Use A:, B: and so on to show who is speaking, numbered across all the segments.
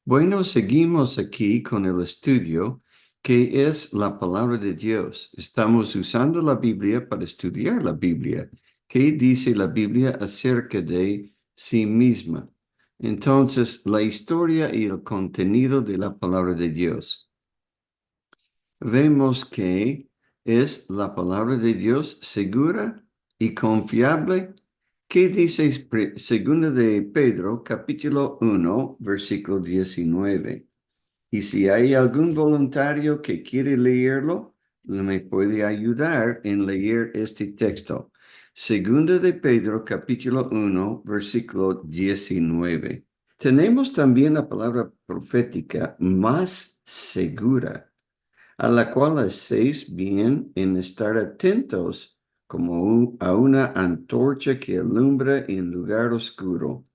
A: Bueno, seguimos aquí con el estudio que es la palabra de Dios. Estamos usando la Biblia para estudiar la Biblia. ¿Qué dice la Biblia acerca de sí misma? Entonces, la historia y el contenido de la palabra de Dios. Vemos que es la palabra de Dios segura y confiable. ¿Qué dice segunda de Pedro, capítulo 1, versículo 19? Y si hay algún voluntario que quiere leerlo, me puede ayudar en leer este texto. Segunda de Pedro, capítulo 1, versículo 19. Tenemos también la palabra profética más segura, a la cual hacéis bien en estar atentos como a una antorcha que alumbra en lugar oscuro.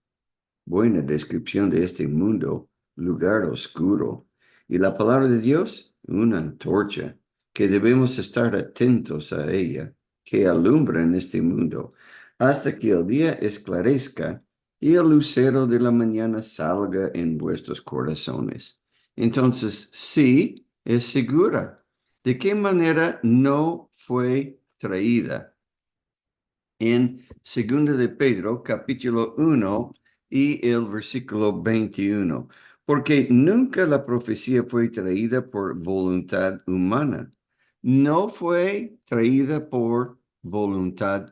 A: Buena descripción de este mundo, lugar oscuro. Y la palabra de Dios, una antorcha, que debemos estar atentos a ella, que alumbra en este mundo, hasta que el día esclarezca y el lucero de la mañana salga en vuestros corazones. Entonces, sí, es segura. ¿De qué manera no fue traída? En 2 de Pedro, capítulo 1 y el versículo 21, porque nunca la profecía fue traída por voluntad humana. No fue traída por voluntad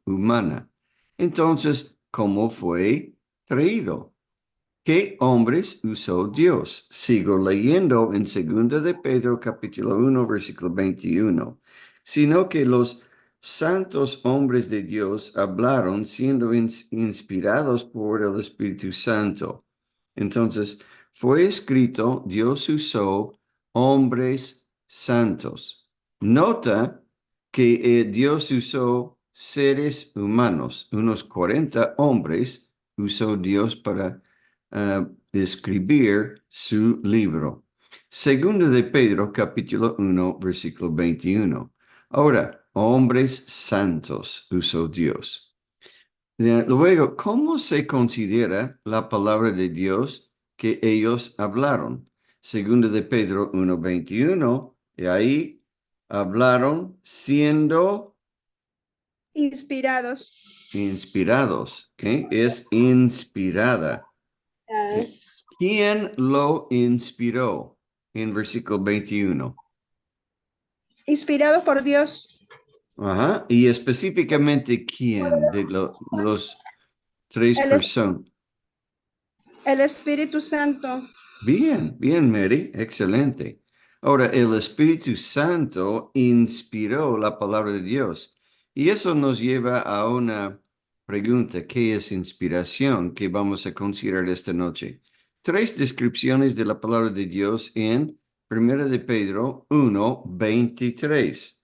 A: humana. Entonces, ¿cómo fue traído? ¿Qué hombres usó Dios? Sigo leyendo en 2 de Pedro, capítulo 1, versículo 21. Sino que los santos hombres de Dios hablaron siendo inspirados por el Espíritu Santo. Entonces, fue escrito, Dios usó hombres santos. Nota que Dios usó seres humanos, unos 40 hombres usó Dios para escribir su libro. Segundo de Pedro, capítulo 1, versículo 21. Ahora, hombres santos usó Dios. Luego, ¿cómo se considera la palabra de Dios que ellos hablaron? Segundo de Pedro 1, 21, y ahí hablaron siendo
B: inspirados.
A: inspirados. ¿Ok? Es inspirada.
B: Ah,
A: ¿Quién lo inspiró? En versículo 21.
B: inspirados por Dios.
A: Ajá. Y específicamente, ¿quién de los tres
B: El,
A: personas?
B: el Espíritu Santo.
A: Bien, bien, Mary. Excelente. Ahora, el Espíritu Santo inspiró la palabra de Dios. Y eso nos lleva a una pregunta. ¿Qué es inspiración? Que vamos a considerar esta noche. Tres descripciones de la palabra de Dios en 1 de Pedro 1, 23.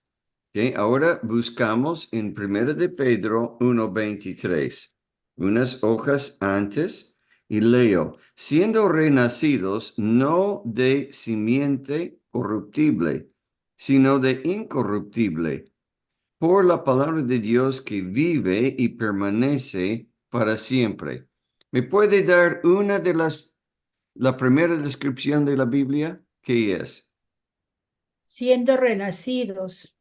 A: ¿Ok? Ahora buscamos en 1 de Pedro 1, 23. Unas hojas antes y leo, siendo renacidos no de simiente corruptible, sino de incorruptible, por la palabra de Dios que vive y permanece para siempre. ¿Me puede dar la primera descripción de la Biblia? ¿Qué es?
C: Siendo renacidos.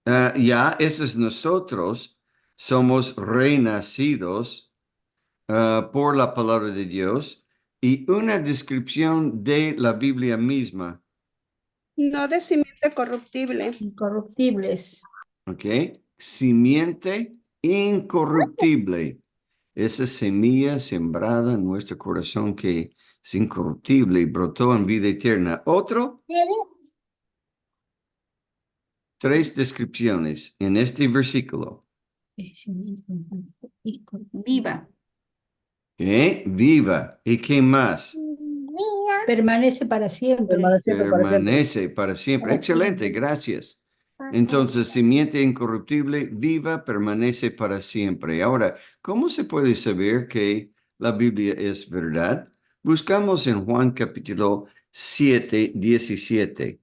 A: Ya, esos nosotros somos renacidos por la palabra de Dios y una descripción de la Biblia misma,
B: No de simiente corruptible.
C: Incorruptibles.
A: ¿ok? Simiente incorruptible, esa semilla sembrada en nuestro corazón que es incorruptible y brotó en vida eterna. Otro, tres descripciones en este versículo.
C: Viva.
A: ¿Ok? Viva. ¿Y qué más?
C: Permanece para siempre.
A: Permanece para siempre. Excelente, gracias. Entonces, simiente incorruptible, viva, permanece para siempre. Ahora, ¿cómo se puede saber que la Biblia es verdad? Buscamos en Juan capítulo 7, 17.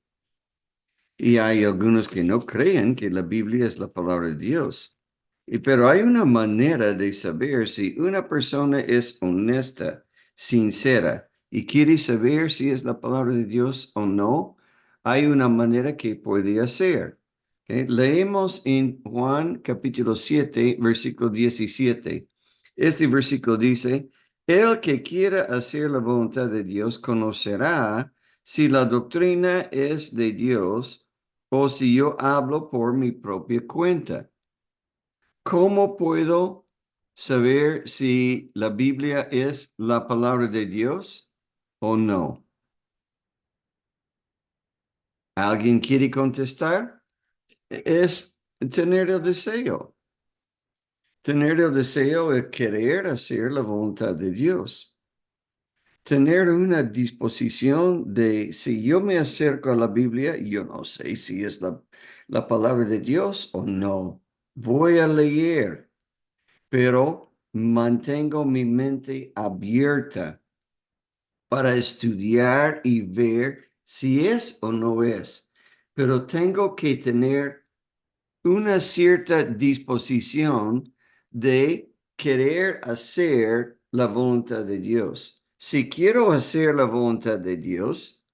A: Y hay algunos que no creen que la Biblia es la palabra de Dios. Pero hay una manera de saber si una persona es honesta, sincera y quiere saber si es la palabra de Dios o no, hay una manera que puede hacer. ¿Ok? Leemos en Juan capítulo 7, versículo 17. Este versículo dice, el que quiera hacer la voluntad de Dios conocerá si la doctrina es de Dios o si yo hablo por mi propia cuenta. ¿Cómo puedo saber si la Biblia es la palabra de Dios o no? ¿Alguien quiere contestar? Es tener el deseo. Tener el deseo es querer hacer la voluntad de Dios. Tener una disposición de, si yo me acerco a la Biblia, yo no sé si es la palabra de Dios o no. Voy a leer, pero mantengo mi mente abierta para estudiar y ver si es o no es. Pero tengo que tener una cierta disposición de querer hacer la voluntad de Dios. Si quiero hacer la voluntad de Dios,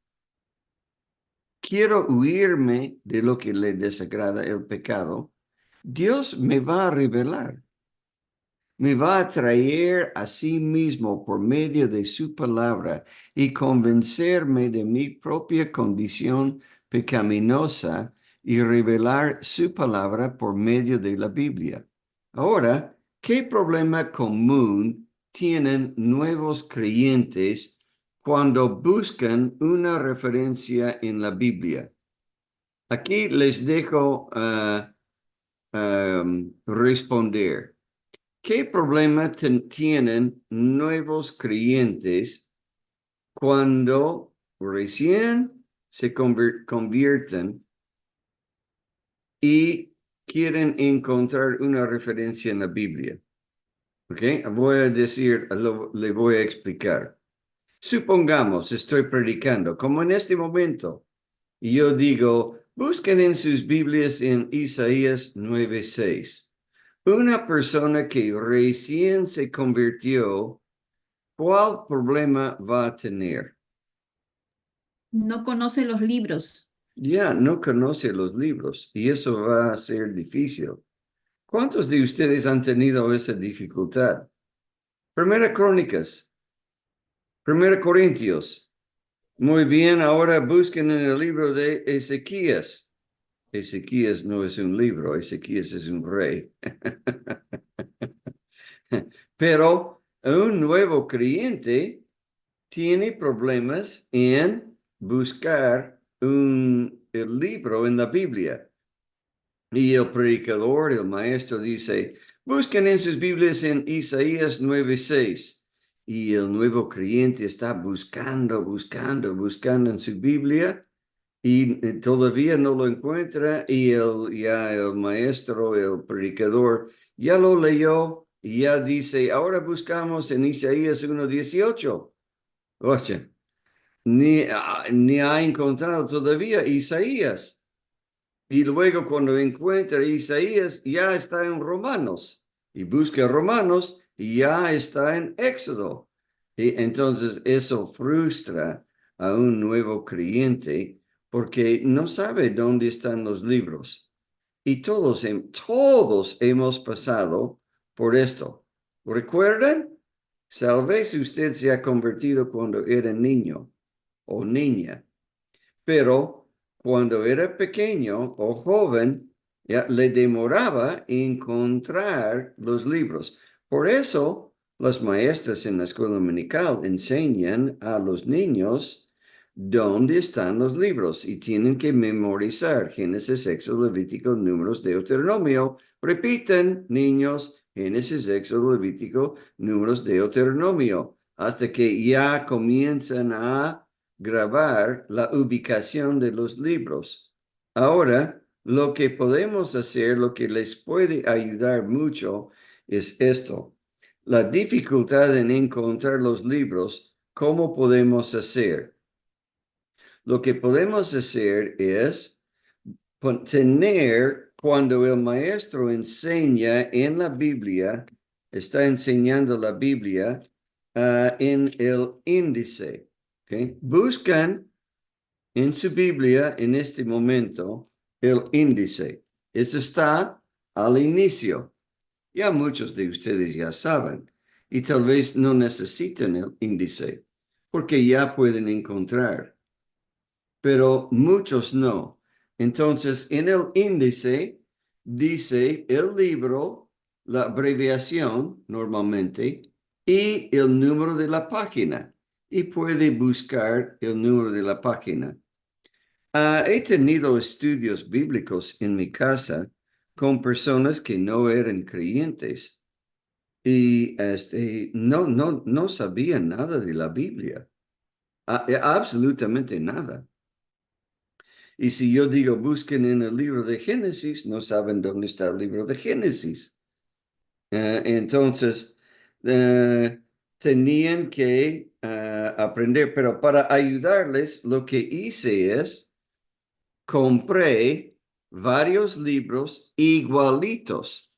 A: quiero huirme de lo que le desagrada el pecado, Dios me va a revelar. Me va a traer a sí mismo por medio de su palabra y convencerme de mi propia condición pecaminosa y revelar su palabra por medio de la Biblia. Ahora, ¿qué problema común tienen nuevos creyentes cuando buscan una referencia en la Biblia? Aquí les dejo responder. ¿Qué problema tienen nuevos creyentes cuando recién se convierten y quieren encontrar una referencia en la Biblia? ¿Ok? Voy a decir, le voy a explicar. Supongamos, estoy predicando, como en este momento, y yo digo, busquen en sus Biblias en Isaías 9:6. Una persona que recién se convirtió, ¿cuál problema va a tener?
D: No conoce los libros.
A: Ya no conoce los libros y eso va a ser difícil. ¿Cuántos de ustedes han tenido esa dificultad? Primera Crónicas, Primera Corintios. Muy bien, ahora busquen en el libro de Ezequías. Ezequías no es un libro, Ezequías es un rey. Pero un nuevo creyente tiene problemas en buscar el libro en la Biblia. Y el predicador, el maestro dice, busquen en sus Biblias en Isaías 9:6. Y el nuevo creyente está buscando en su Biblia y todavía no lo encuentra y el maestro, el predicador, ya lo leyó y ya dice, ahora buscamos en Isaías 1:18. Oye, ni ha encontrado todavía Isaías. Y luego cuando encuentra Isaías, ya está en Romanos. Y busca Romanos y ya está en Éxodo. Y entonces eso frustra a un nuevo creyente porque no sabe dónde están los libros. Y todos hemos pasado por esto. ¿Recuerdan? Tal vez usted se ha convertido cuando era niño o niña, pero cuando era pequeño o joven, ya le demoraba encontrar los libros. Por eso, las maestras en la escuela dominical enseñan a los niños dónde están los libros y tienen que memorizar Génesis, Éxodo, Levítico, Números, Deuteronomio. Repiten, niños, Génesis, Éxodo, Levítico, Números, Deuteronomio, hasta que ya comienzan a grabar la ubicación de los libros. Ahora, lo que podemos hacer, lo que les puede ayudar mucho es esto. La dificultad en encontrar los libros, ¿cómo podemos hacer? Lo que podemos hacer es tener, cuando el maestro enseña en la Biblia, está enseñando la Biblia, en el índice. ¿Okay? Buscan en su Biblia en este momento el índice. Eso está al inicio. Ya muchos de ustedes ya saben. Y tal vez no necesiten el índice porque ya pueden encontrar. Pero muchos no. Entonces, en el índice dice el libro, la abreviación normalmente, y el número de la página. Y puede buscar el número de la página. He tenido estudios bíblicos en mi casa con personas que no eran creyentes y no sabían nada de la Biblia. Absolutamente nada. Y si yo digo busquen en el libro de Génesis, no saben dónde está el libro de Génesis. Entonces, tenían que aprender, pero para ayudarles, lo que hice es, compré varios libros igualitos.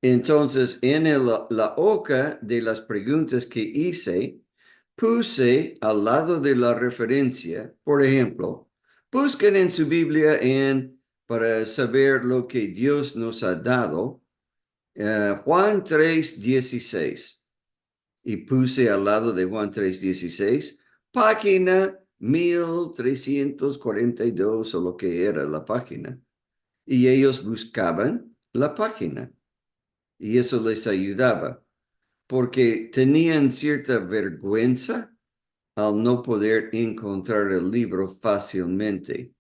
A: Entonces, en la hoja de las preguntas que hice, puse al lado de la referencia, por ejemplo, busquen en su Biblia para saber lo que Dios nos ha dado, Juan 3:16. Y puse al lado de Juan 3:16, página 1342 o lo que era la página. Y ellos buscaban la página. Y eso les ayudaba, porque tenían cierta vergüenza al no poder encontrar el libro fácilmente.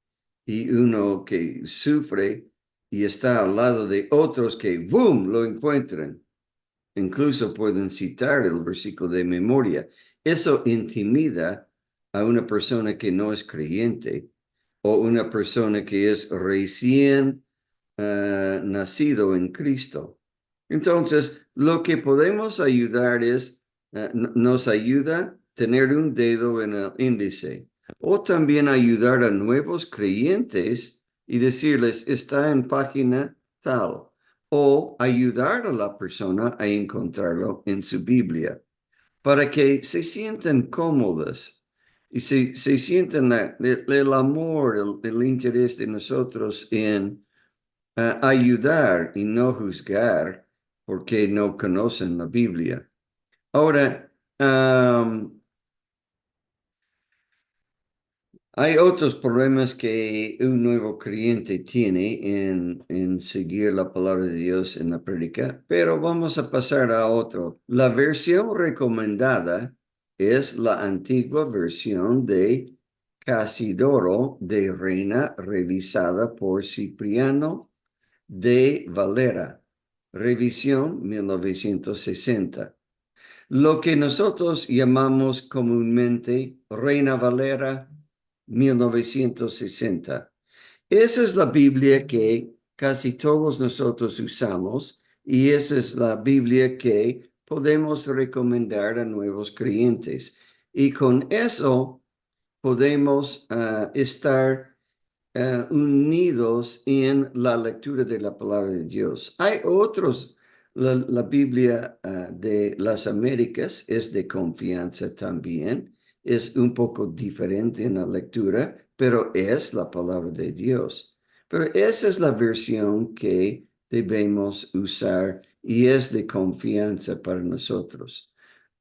A: Y uno que sufre y está al lado de otros que, ¡boom!, lo encuentran. Incluso pueden citar el versículo de memoria. Eso intimida a una persona que no es creyente o una persona que es recién nacido en Cristo. Entonces, lo que podemos ayudar es, nos ayuda tener un dedo en el índice o también ayudar a nuevos creyentes y decirles, está en página tal, o ayudar a la persona a encontrarlo en su Biblia para que se sientan cómodas y se sientan el amor, el interés de nosotros en ayudar y no juzgar porque no conocen la Biblia. Ahora, hay otros problemas que un nuevo creyente tiene en seguir la palabra de Dios en la prédica, pero vamos a pasar a otro. La versión recomendada es la antigua versión de Casidoro de Reina, revisada por Cipriano de Valera, revisión 1960. Lo que nosotros llamamos comúnmente Reina Valera 1960. Esa es la Biblia que casi todos nosotros usamos y esa es la Biblia que podemos recomendar a nuevos creyentes. Y con eso podemos estar unidos en la lectura de la palabra de Dios. Hay otros, la Biblia de las Américas es de confianza también, es un poco diferente en la lectura, pero es la palabra de Dios. Pero esa es la versión que debemos usar y es de confianza para nosotros.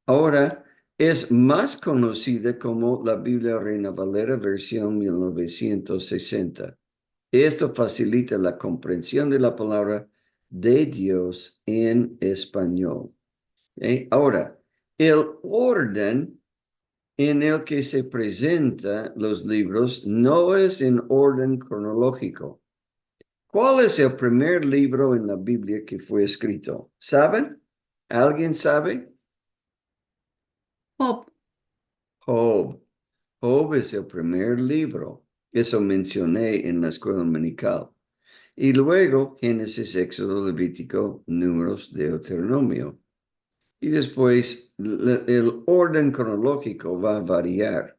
A: Ahora, es más conocida como la Biblia Reina Valera versión 1960. Esto facilita la comprensión de la palabra de Dios en español. Ahora, el orden en el que se presentan los libros no es en orden cronológico. ¿Cuál es el primer libro en la Biblia que fue escrito? ¿Saben? ¿Alguien sabe?
D: Job.
A: Job. Job es el primer libro. Eso mencioné en la escuela dominical. Y luego Génesis, Éxodo, Levítico, Números, Deuteronomio. Y después el orden cronológico va a variar.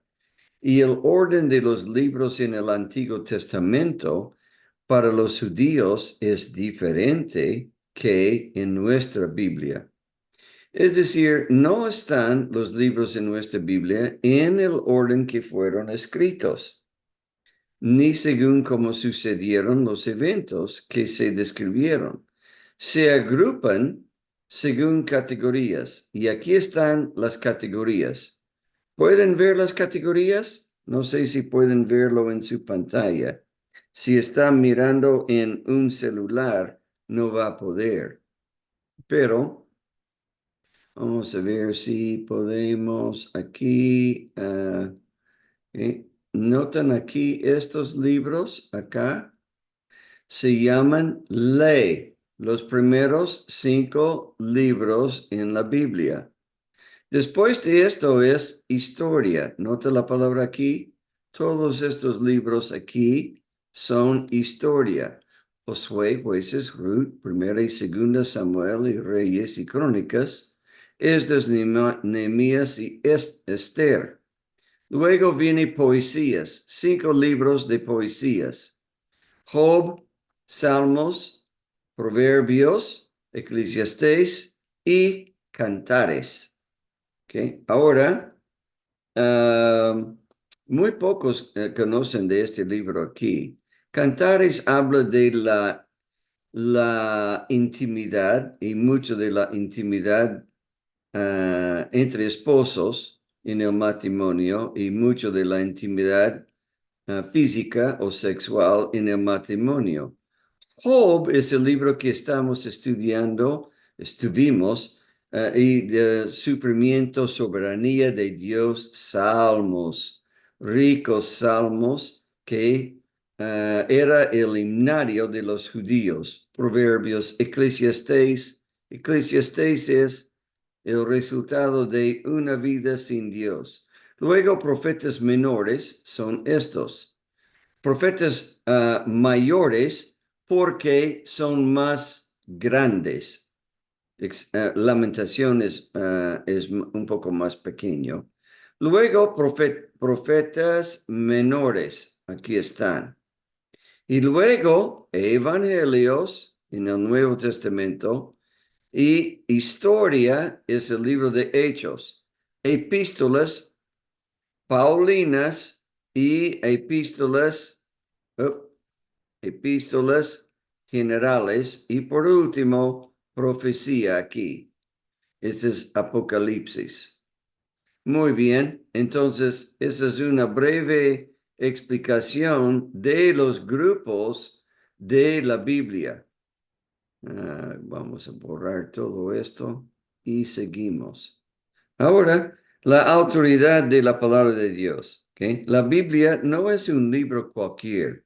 A: Y el orden de los libros en el Antiguo Testamento para los judíos es diferente que en nuestra Biblia. Es decir, no están los libros en nuestra Biblia en el orden que fueron escritos, ni según cómo sucedieron los eventos que se describieron. Se agrupan según categorías, y aquí están las categorías. ¿Pueden ver las categorías? No sé si pueden verlo en su pantalla. Si están mirando en un celular, no va a poder. Pero vamos a ver si podemos aquí. ¿Notan aquí estos libros acá? Se llaman ley, los primeros 5 libros en la Biblia. Después de esto es historia. Nota la palabra aquí. Todos estos libros aquí son historia. Josué, Jueces, Ruth, Primera y Segunda Samuel y Reyes y Crónicas, Esdras, Nehemías y Esther. Luego viene poesías, 5 libros de poesías. Job, Salmos, Proverbios, Eclesiastés y Cantares. Okay. Ahora, muy pocos conocen de este libro aquí. Cantares habla de la intimidad y mucho de la intimidad entre esposos en el matrimonio y mucho de la intimidad física o sexual en el matrimonio. Job es el libro que estamos estuvimos, y de sufrimiento, soberanía de Dios, salmos, ricos salmos que era el himnario de los judíos, proverbios, Eclesiastés. Eclesiastés es el resultado de una vida sin Dios. Luego, profetas menores son estos. Profetas mayores porque son más grandes. Lamentaciones es un poco más pequeño. Luego, profetas menores. Aquí están. Y luego, evangelios en el Nuevo Testamento. Y historia es el libro de Hechos. Epístolas paulinas y epístolas generales. Y por último, profecía aquí. Ese es Apocalipsis. Muy bien, entonces esa es una breve explicación de los grupos de la Biblia. Vamos a borrar todo esto y seguimos. Ahora, la autoridad de la palabra de Dios. ¿Okay? La Biblia no es un libro cualquier,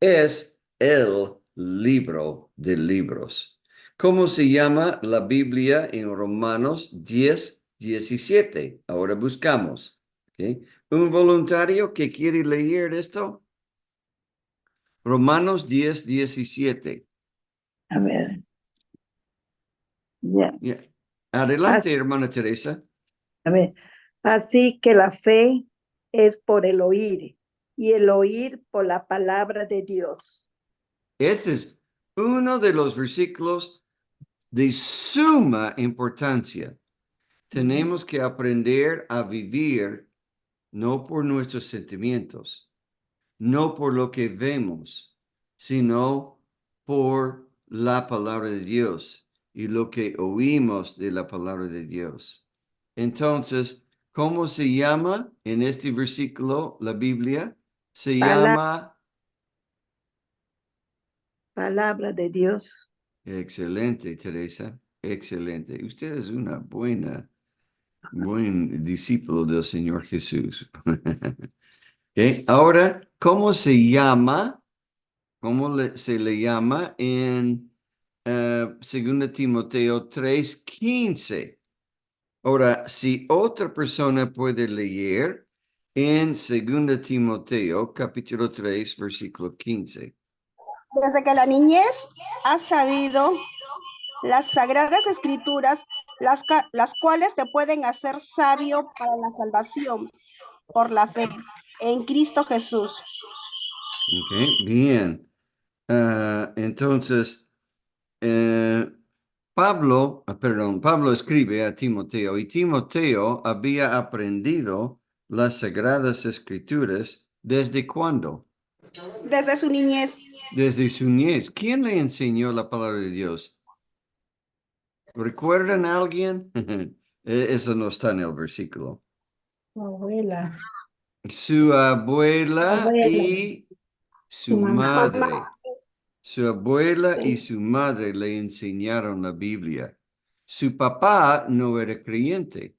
A: es el libro de libros. ¿Cómo se llama la Biblia en Romanos 10:17? Ahora buscamos. ¿Okay? ¿Un voluntario que quiere leer esto? Romanos 10:17.
E: A ver. Ya.
A: Yeah. Adelante, hermana Teresa.
E: A ver. Así que la fe es por el oír y el oír por la palabra de Dios.
A: Este es uno de los versículos de suma importancia. Tenemos que aprender a vivir no por nuestros sentimientos, no por lo que vemos, sino por la palabra de Dios y lo que oímos de la palabra de Dios. Entonces, ¿cómo se llama en este versículo la Biblia? Se llama...
E: Palabra de Dios.
A: Excelente, Teresa. Excelente. Usted es una buen discípulo del Señor Jesús. Okay. Ahora, ¿cómo se llama? Se le llama en 2 Timoteo 3:15? Ahora, si otra persona puede leer en 2 Timoteo capítulo 3, versículo 15.
B: Desde que la niñez has sabido las sagradas escrituras, las cuales te pueden hacer sabio para la salvación por la fe en Cristo Jesús.
A: Ok, bien. Entonces, Pablo escribe a Timoteo y Timoteo había aprendido las Sagradas Escrituras ¿desde cuándo?
B: Desde su niñez.
A: Desde su niñez. ¿Quién le enseñó la palabra de Dios? ¿Recuerdan a alguien? Eso no está en el versículo.
C: Abuela.
A: Su abuela
C: Abuela.
A: y su
C: Su mamá.
A: madre. Su abuela y su madre le enseñaron la Biblia. Su papá no era creyente,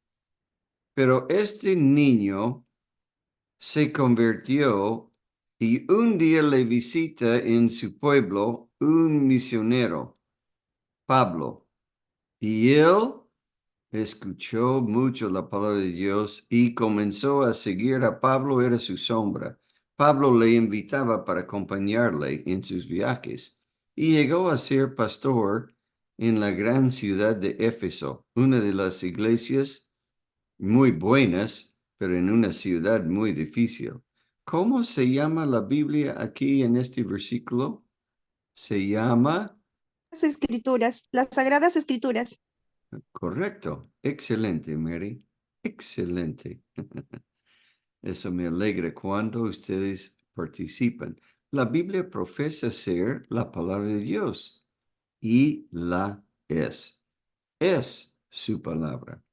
A: pero este niño se convirtió y un día le visita en su pueblo un misionero, Pablo, y él escuchó mucho la palabra de Dios y comenzó a seguir a Pablo, era su sombra. Pablo le invitaba para acompañarle en sus viajes y llegó a ser pastor en la gran ciudad de Éfeso, una de las iglesias muy buenas, pero en una ciudad muy difícil. ¿Cómo se llama la Biblia aquí en este versículo? Se llama...
B: Las escrituras, las sagradas escrituras.
A: Correcto. Excelente, Mary. Excelente. Eso me alegra cuando ustedes participan. La Biblia profesa ser la palabra de Dios y la es. Es su palabra.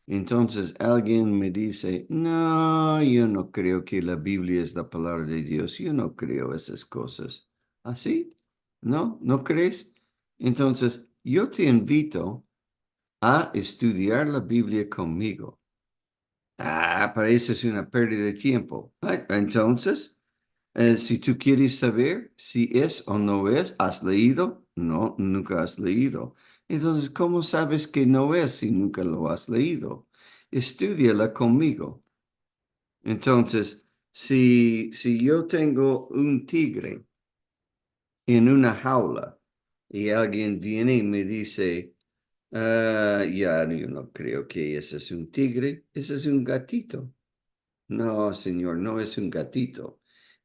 A: Entonces alguien me dice, no, yo no creo que la Biblia es la palabra de Dios. Yo no creo esas cosas. ¿Así? ¿No? ¿No crees? Entonces, yo te invito a estudiar la Biblia conmigo. Para eso es una pérdida de tiempo. Entonces, si tú quieres saber si es o no es, ¿has leído? No, nunca has leído. Entonces, ¿cómo sabes que no es si nunca lo has leído? Estúdiala conmigo. Entonces, si yo tengo un tigre en una jaula y alguien viene y me dice, ya, yo no creo que ese es un tigre, ese es un gatito. No, señor, no es un gatito,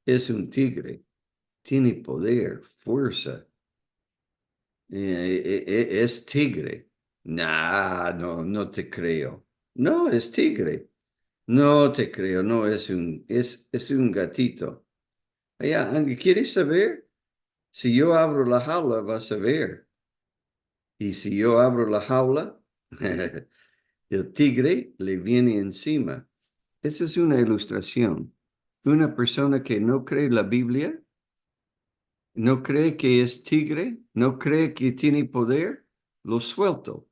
A: es un tigre. Tiene poder, fuerza. Es tigre. Nah, no, no te creo. No, es tigre. No te creo, no es un gatito. Ya, ¿quieres saber? Si yo abro la jaula, vas a ver. Y si yo abro la jaula, el tigre le viene encima. Esa es una ilustración. Una persona que no cree la Biblia, no cree que es tigre, no cree que tiene poder, lo suelto.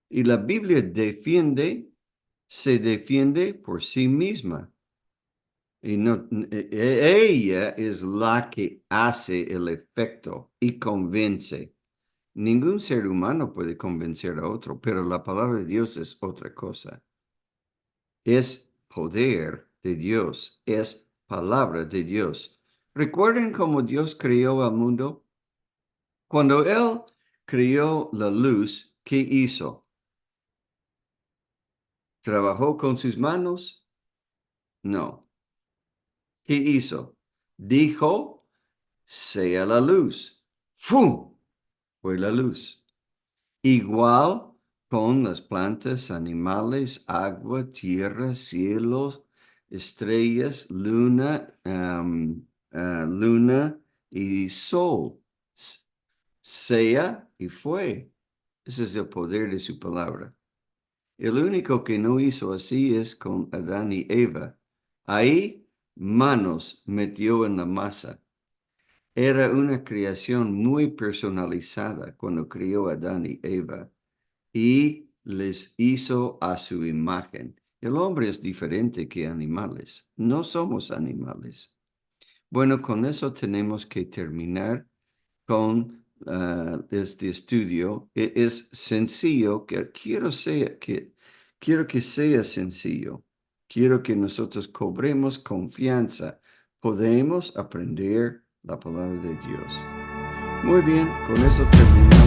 A: Y la Biblia se defiende por sí misma. Y no, ella es la que hace el efecto y convence. Ningún ser humano puede convencer a otro, pero la palabra de Dios es otra cosa. Es poder de Dios, es palabra de Dios. ¿Recuerden cómo Dios creó al mundo? Cuando Él creó la luz, ¿qué hizo? ¿Trabajó con sus manos? No. ¿Qué hizo? Dijo, sea la luz. ¡Fum! Fue la luz. Igual con las plantas, animales, agua, tierra, cielos, estrellas, luna y sol. Sea y fue. Ese es el poder de su palabra. El único que no hizo así es con Adán y Eva. Ahí manos metió en la masa. Era una creación muy personalizada cuando crió a Adán y Eva y les hizo a su imagen. El hombre es diferente que animales. No somos animales. Bueno, con eso tenemos que terminar con este estudio. Es sencillo, quiero que sea sencillo. Quiero que nosotros cobremos confianza. Podemos aprender la palabra de Dios. Muy bien, con eso terminamos.